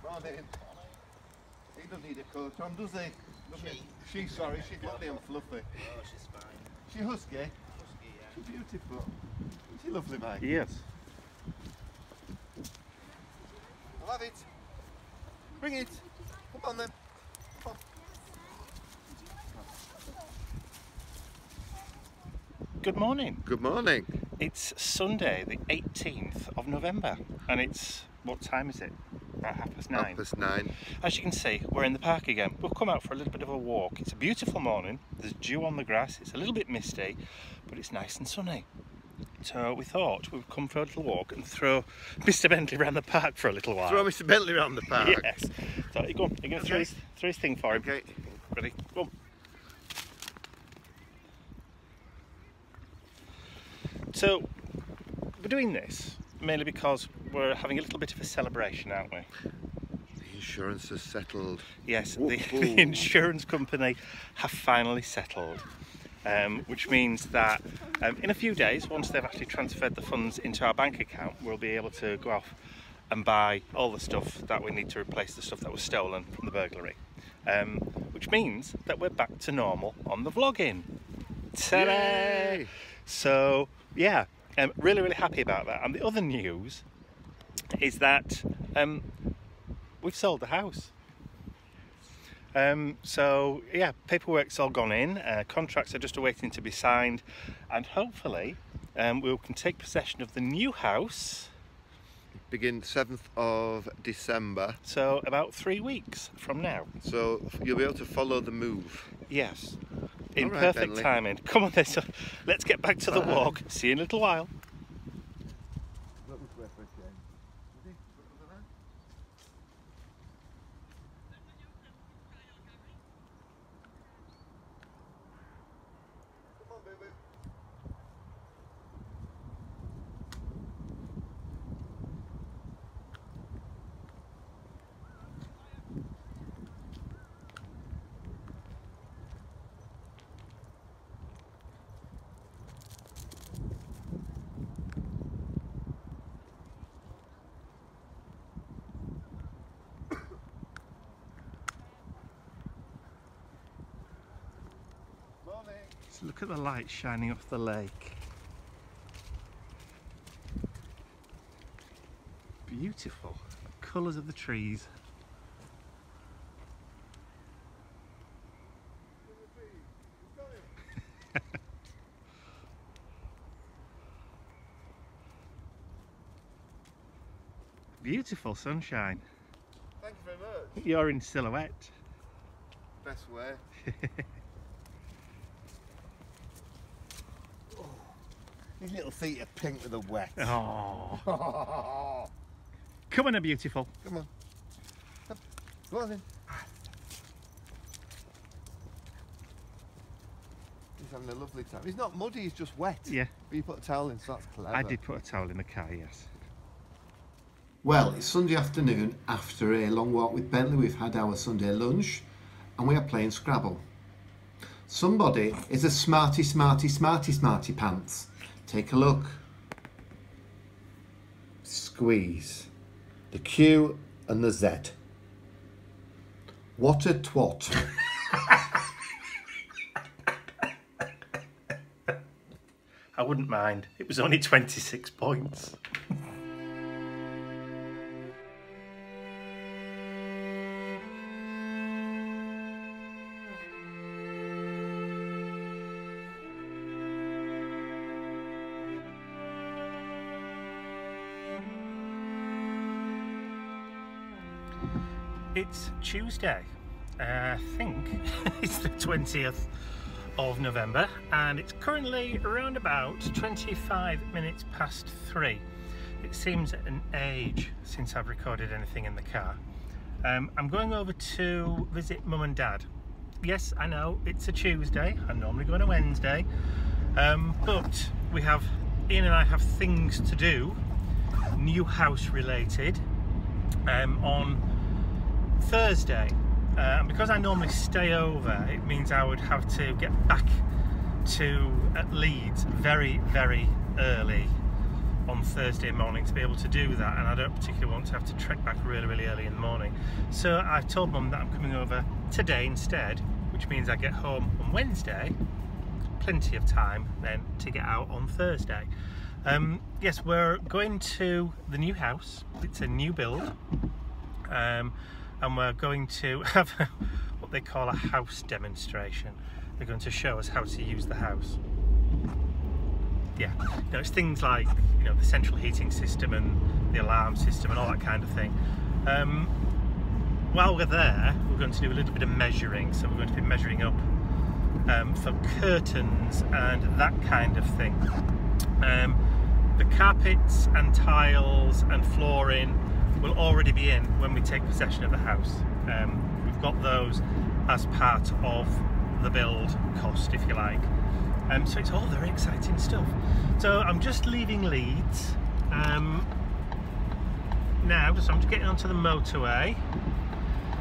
Morning. He doesn't need a coat on, does he? She's sorry, she's lovely and fluffy. Oh, she's fine. She husky? Husky, yeah. She's beautiful. Isn't she lovely, Mike? Yes. I'll have it. Bring it. Come on then. Come on. Good morning. Good morning. It's Sunday, the 18th of November, and it's, what time is it? About 9:30. 9:30. As you can see, we're in the park again. We've come out for a little bit of a walk. It's a beautiful morning. There's dew on the grass. It's a little bit misty, but it's nice and sunny. So we thought we would come for a little walk and throw Mr. Bentley around the park for a little while. Throw Mr. Bentley around the park. Yes. So go on, you're going to throw his thing for him. Okay. Ready? Go on. So we're doing this mainly because we're having a little bit of a celebration, aren't we? The insurance has settled. Yes, the insurance company have finally settled, which means that in a few days, once they've actually transferred the funds into our bank account, we'll be able to go off and buy all the stuff that we need to replace the stuff that was stolen from the burglary, which means that we're back to normal on the vlogging. Ta-da! Yay! So yeah, I'm really happy about that. And the other news is that we've sold the house. So yeah, paperwork's all gone in, contracts are just awaiting to be signed, and hopefully we can take possession of the new house. Begin 7th of December. So about 3 weeks from now. So you'll be able to follow the move. Yes, in All right, perfect Bentley. timing. Come on then, so let's get back to the walk. See you in a little while. So look at the light shining off the lake. Beautiful. The colours of the trees. Beautiful sunshine. Thank you very much. You're in silhouette. Best way. His little feet are pink with the wet. Oh. Come on, a beautiful. Come on. Go on then. He's having a lovely time. He's not muddy, he's just wet. Yeah. But you put a towel in, so that's clever. I did put a towel in the car, yes. Well, it's Sunday afternoon after a long walk with Bentley. We've had our Sunday lunch and we are playing Scrabble. Somebody is a smarty pants. Take a look. Squeeze. The Q and the Z. What a twat. I wouldn't mind. It was only 26 points. It's Tuesday, I think it's the 20th of November, and it's currently around about 25 minutes past 3. It seems an age since I've recorded anything in the car. I'm going over to visit Mum and Dad. Yes, I know, it's a Tuesday, I normally go on a Wednesday, but Ian and I have things to do, new house related, on Thursday, and because I normally stay over, it means I would have to get back to Leeds very early on Thursday morning to be able to do that, and I don't particularly want to have to trek back really early in the morning. So I told Mum that I'm coming over today instead, which means I get home on Wednesday, plenty of time then to get out on Thursday. Yes, we're going to the new house. It's a new build, and we're going to have what they call a house demonstration. They're going to show us how to use the house. Yeah, you know, it's things like, you know, the central heating system and the alarm system and all that kind of thing. While we're there, we're going to do a little bit of measuring. So we're going to be measuring up for curtains and that kind of thing. The carpets and tiles and flooring will already be in when we take possession of the house. We've got those as part of the build cost, if you like. So it's all very exciting stuff. So I'm just leaving Leeds now, so I'm just getting onto the motorway.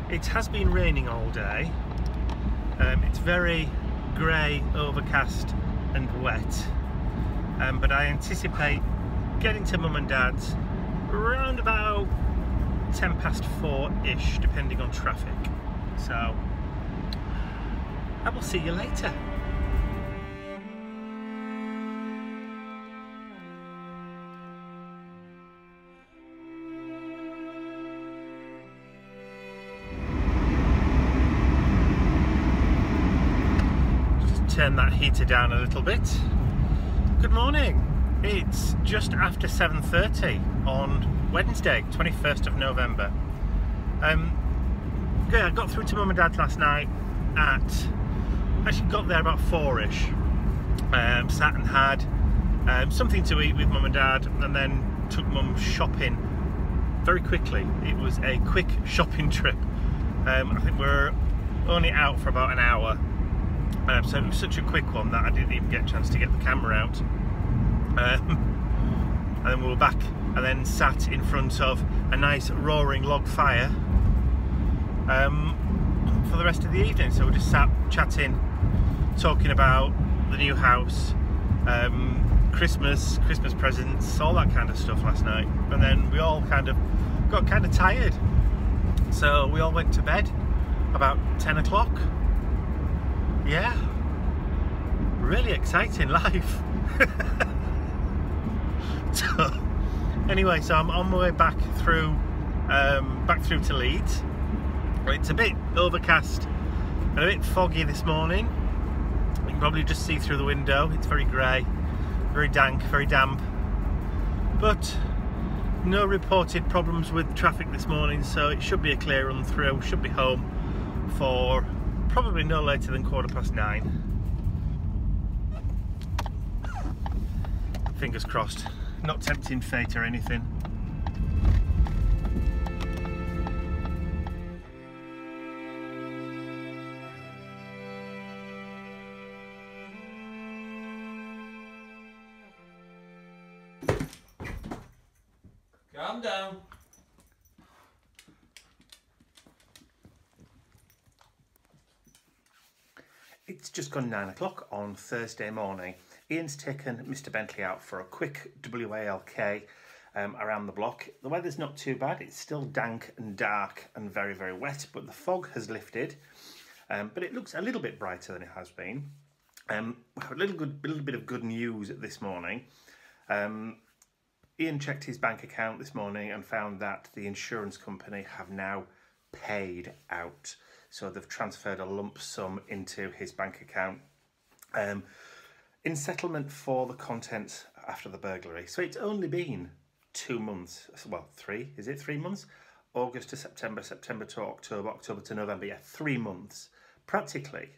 It has been raining all day. It's very grey, overcast and wet, but I anticipate getting to Mum and Dad's around about 4:10-ish, depending on traffic. So I will see you later. Turn that heater down a little bit. Good morning. It's just after 7:30 on Wednesday, 21st of November. Yeah, I got through to Mum and Dad last night actually got there about 4-ish. Sat and had something to eat with Mum and Dad, and then took Mum shopping very quickly. It was a quick shopping trip. I think we're only out for about an hour. So it was such a quick one that I didn't even get a chance to get the camera out. And then we were back and then sat in front of a nice roaring log fire for the rest of the evening. So we just sat chatting, talking about the new house, Christmas presents, all that kind of stuff last night. And then we all got kind of tired. So we all went to bed about 10 o'clock. Yeah, really exciting life. So, anyway, so I'm on my way back through to Leeds. It's a bit overcast and a bit foggy this morning. You can probably just see through the window. It's very grey, very dank, very damp. But no reported problems with traffic this morning, so it should be a clear run through. Should be home for probably no later than 9:15. Fingers crossed. Not tempting fate or anything. Calm down. It's just gone 9 o'clock on Thursday morning. Ian's taken Mr. Bentley out for a quick WALK around the block. The weather's not too bad. It's still dank and dark and very wet, but the fog has lifted. But it looks a little bit brighter than it has been. A little bit of good news this morning. Ian checked his bank account this morning and found that the insurance company have now paid out. So they've transferred a lump sum into his bank account in settlement for the contents after the burglary. So it's only been 2 months, well 3, is it 3 months? August to September, September to October, October to November, yeah, 3 months practically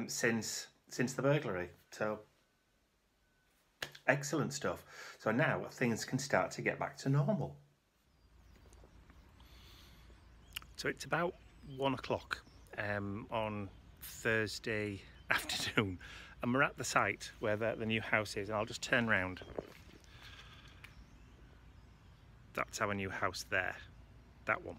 since the burglary. So excellent stuff. So now things can start to get back to normal. So it's about 1 o'clock on Thursday afternoon, and we're at the site where the new house is, and I'll just turn round. That's our new house there, that one.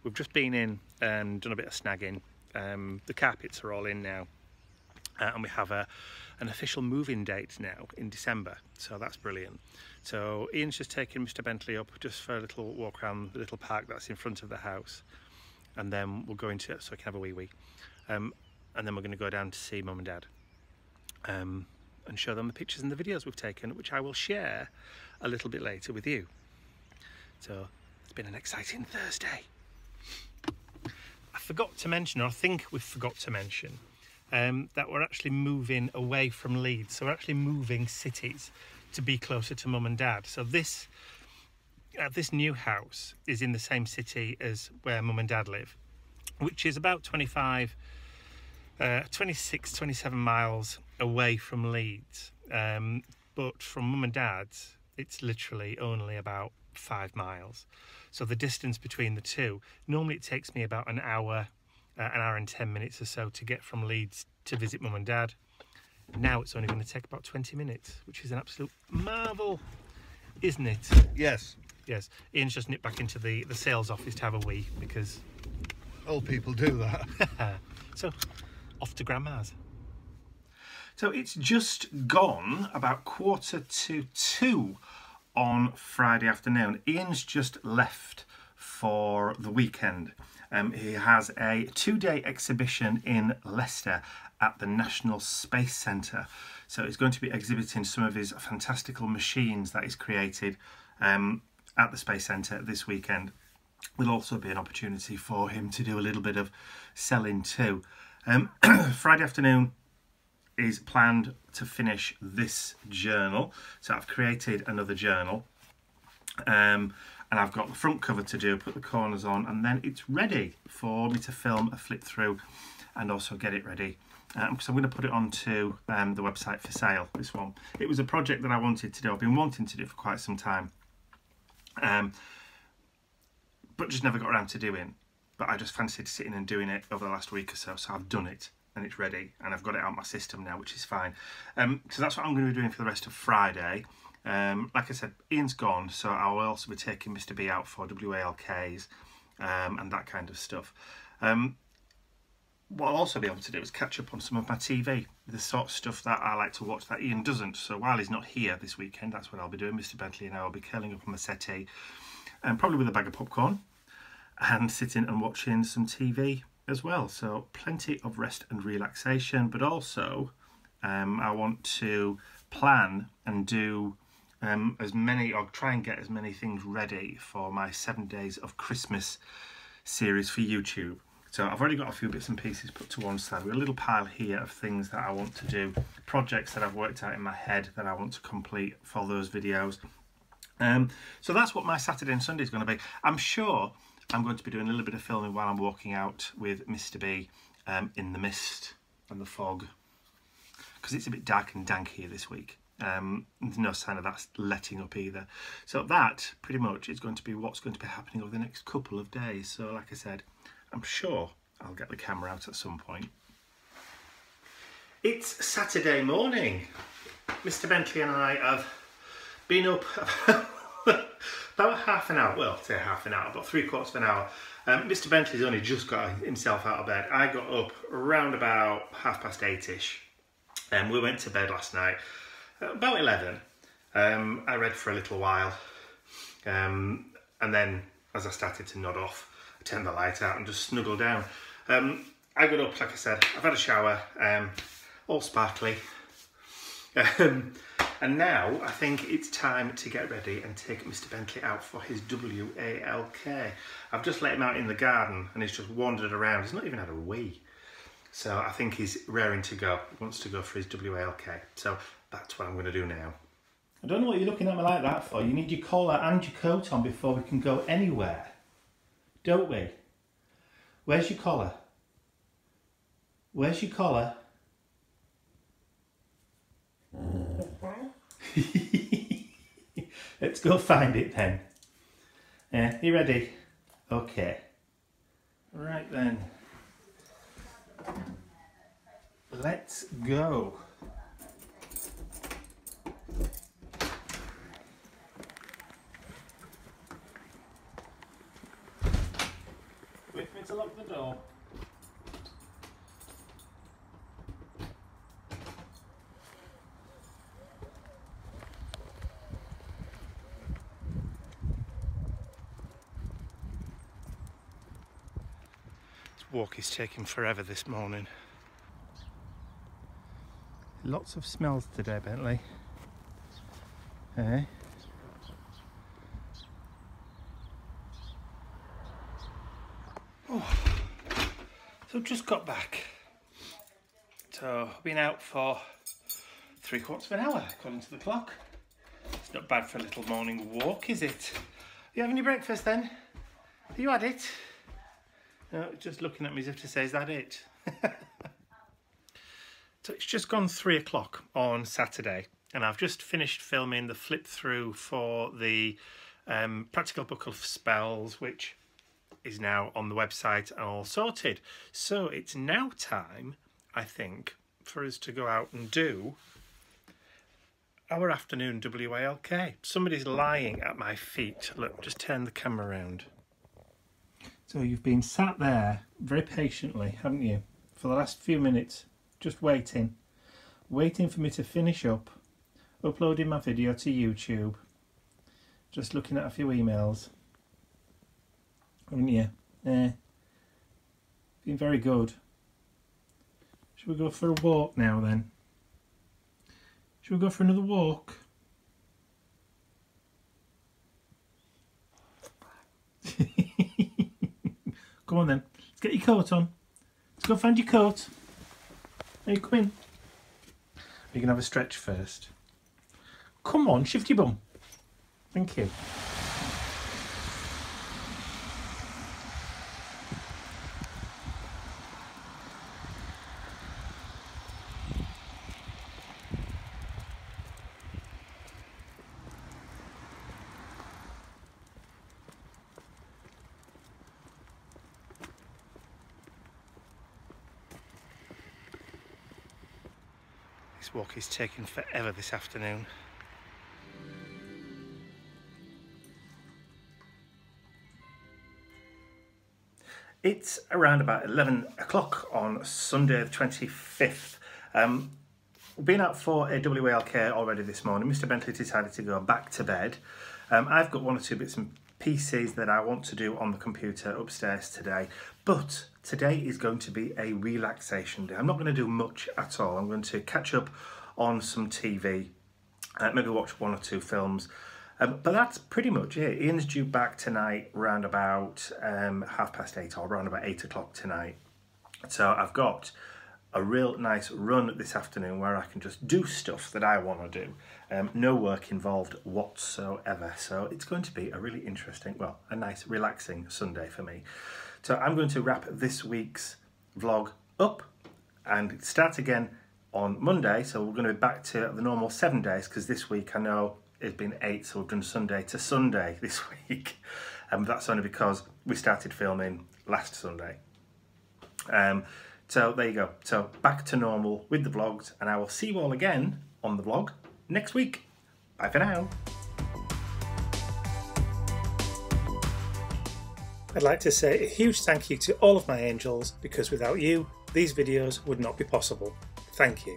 We've just been in and done a bit of snagging. The carpets are all in now. and we have an official move-in date now in December, so that's brilliant. So Ian's just taking Mr. Bentley up just for a little walk around the little park that's in front of the house, and then we'll go into it so we can have a wee and then we're going to go down to see Mum and Dad and show them the pictures and the videos we've taken, which I will share a little bit later with you. So it's been an exciting Thursday. I forgot to mention, or I think we forgot to mention, that we're actually moving away from Leeds. So we're actually moving cities to be closer to Mum and Dad. So this new house is in the same city as where Mum and Dad live, which is about 26, 27 miles away from Leeds. But from Mum and Dad's, it's literally only about 5 miles. So the distance between the two, normally it takes me about an hour and 10 minutes or so to get from Leeds to visit Mum and Dad. Now it's only going to take about 20 minutes, which is an absolute marvel, isn't it? Yes. Yes. Ian's just nipped back into the sales office to have a wee, because Old people do that. so off to Grandma's. So it's just gone about 1:45 on Friday afternoon. Ian's just left for the weekend. He has a 2-day exhibition in Leicester at the National Space Centre. So he's going to be exhibiting some of his fantastical machines that he's created at the Space Centre this weekend. There'll also be an opportunity for him to do a little bit of selling too. Friday afternoon is planned to finish this journal. So I've created another journal. And I've got the front cover to do, put the corners on, and then it's ready for me to film a flip through and also get it ready. Because I'm going to put it onto the website for sale, this one. It was a project that I wanted to do. I've been wanting to do for quite some time. But just never got around to doing. But I just fancied sitting and doing it over the last week or so. So I've done it and it's ready, and I've got it out of my system now, which is fine. So that's what I'm going to be doing for the rest of Friday. Like I said, Ian's gone, so I will also be taking Mr. B out for WALKs and that kind of stuff. What I'll also be able to do is catch up on some of my TV, the sort of stuff that I like to watch that Ian doesn't. So while he's not here this weekend, that's what I'll be doing. Mr. Bentley and I will be curling up on the settee, probably with a bag of popcorn, and sitting and watching some TV as well. So plenty of rest and relaxation, but also I want to plan and do as many, or try and get as many things ready for my 7 Days of Christmas series for YouTube. So I've already got a few bits and pieces put to one side. We've got a little pile here of things that I want to do, projects that I've worked out in my head that I want to complete for those videos. So that's what my Saturday and Sunday is going to be. I'm sure I'm going to be doing a little bit of filming while I'm walking out with Mr. B in the mist and the fog, because it's a bit dark and dank here this week. There's no sign of that letting up either. So that pretty much is going to be what's going to be happening over the next couple of days. So like I said, I'm sure I'll get the camera out at some point. It's Saturday morning. Mr. Bentley and I have been up about half an hour, well, say half an hour, about 3/4 of an hour. Mr. Bentley's only just got himself out of bed. I got up around about 8:30ish. We went to bed last night about 11. I read for a little while, and then as I started to nod off, I turned the light out and just snuggled down. I got up, like I said, I've had a shower, all sparkly, and now I think it's time to get ready and take Mr. Bentley out for his WALK. I've just let him out in the garden and he's just wandered around. He's not even had a wee. So I think he's raring to go. He wants to go for his WALK. So that's what I'm going to do now. I don't know what you're looking at me like that for. You need your collar and your coat on before we can go anywhere. Don't we? Where's your collar? Where's your collar? Let's go find it then. You ready? Okay. Right then. Let's go. Wait for me to lock the door. walk is taking forever this morning. Lots of smells today, Bentley. Eh? Oh. So just got back. So I've been out for 3/4 of an hour, according to the clock. It's not bad for a little morning walk, is it? Are you having your breakfast then? Have you had it? No, just looking at me as if to say, is that it? So it's just gone 3 o'clock on Saturday, and I've just finished filming the flip through for the practical book of spells, which is now on the website and all sorted. So it's now time, I think, for us to go out and do our afternoon WALK. Somebody's lying at my feet. Look, just turn the camera around. So you've been sat there very patiently, haven't you, for the last few minutes, just waiting for me to finish up uploading my video to YouTube, just looking at a few emails, haven't you? Been very good. Should we go for a walk now then? Should we go for another walk? Come on then, let's get your coat on. Let's go find your coat. Hey, come in. You can have a stretch first. Come on, shift your bum. Thank you. This walk is taking forever this afternoon. It's around about 11 o'clock on Sunday the 25th. We've been out for a WALK already this morning. Mr. Bentley decided to go back to bed. I've got 1 or 2 bits and pieces that I want to do on the computer upstairs today, but today is going to be a relaxation day. I'm not going to do much at all. I'm going to catch up on some TV, maybe watch 1 or 2 films, but that's pretty much it. Ian's due back tonight round about 8:30 or round about 8 o'clock tonight, so I've got a real nice run this afternoon where I can just do stuff that I want to do. No work involved whatsoever. So it's going to be a really interesting, well, a nice relaxing Sunday for me. So I'm going to wrap this week's vlog up and start again on Monday. So we're going to be back to the normal 7 days, because this week I know it's been 8, so we've done Sunday to Sunday this week. That's only because we started filming last Sunday. So there you go. So back to normal with the vlogs, and I will see you all again on the vlog next week. Bye for now. I'd like to say a huge thank you to all of my angels, because without you, these videos would not be possible. Thank you.